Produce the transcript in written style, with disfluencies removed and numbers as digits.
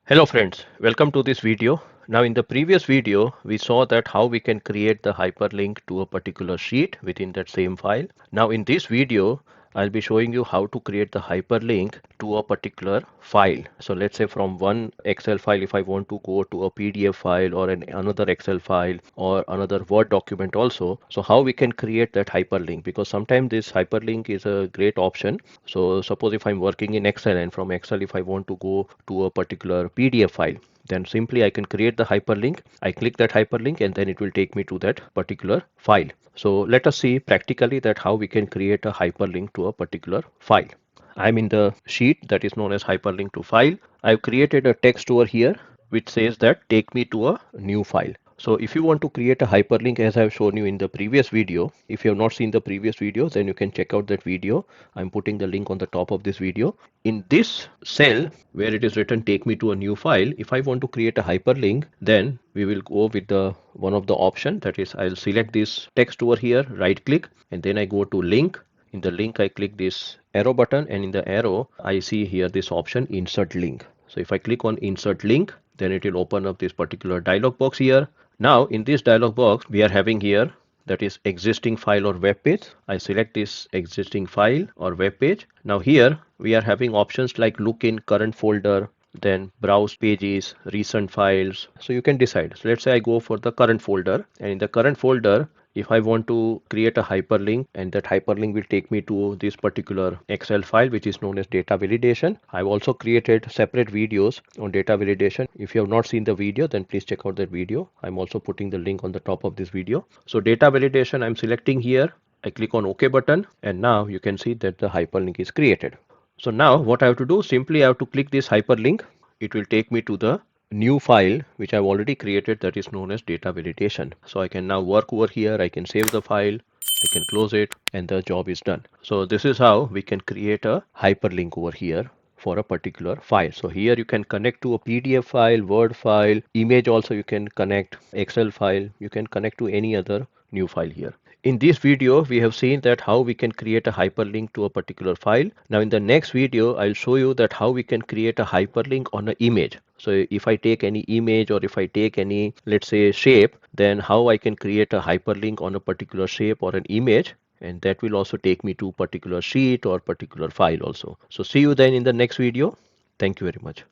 Hello friends, welcome to this video. Now in the previous video, we saw that how we can create the hyperlink to a particular sheet within that same file. Now in this video, I'll be showing you how to create the hyperlink to a particular file. So let's say from one Excel file, if I want to go to a PDF file or another Excel file or another Word document also. So how we can create that hyperlink, because sometimes this hyperlink is a great option. So suppose if I'm working in Excel and from Excel, if I want to go to a particular PDF file, then simply I can create the hyperlink. I click that hyperlink and then it will take me to that particular file. So let us see practically that how we can create a hyperlink to a particular file. I'm in the sheet that is known as hyperlink to file. I've created a text over here which says that take me to a new file. So if you want to create a hyperlink, as I've shown you in the previous video, if you have not seen the previous videos, then you can check out that video. I'm putting the link on the top of this video. In this cell where it is written take me to a new file, if I want to create a hyperlink, then we will go with the one of the option, that is I'll select this text over here, right click, and then I go to link. In the link I click this arrow button, and in the arrow I see here this option insert link. So if I click on insert link, then it will open up this particular dialog box here. Now in this dialog box we are having here, that is existing file or web page. I select this existing file or web page. Now here we are having options like look in current folder, then browse pages, recent files. So you can decide. So let's say I go for the current folder, and in the current folder, if I want to create a hyperlink, and that hyperlink will take me to this particular Excel file which is known as data validation. I've also created separate videos on data validation. If you have not seen the video, then please check out that video. I'm also putting the link on the top of this video. So data validation I'm selecting here. I click on OK button, and now you can see that the hyperlink is created. So now what I have to do, simply I have to click this hyperlink. It will take me to the new file which I've already created, that is known as data validation. So I can now work over here. I can save the file, I can close it, and the job is done. So this is how we can create a hyperlink over here for a particular file. So here you can connect to a PDF file, Word file, image also you can connect, Excel file, you can connect to any other new file here. In this video, we have seen that how we can create a hyperlink to a particular file. Now in the next video, I'll show you that how we can create a hyperlink on an image. So if I take any image or if I take any, let's say, shape, then how I can create a hyperlink on a particular shape or an image, and that will also take me to particular sheet or particular file also. So see you then in the next video. Thank you very much.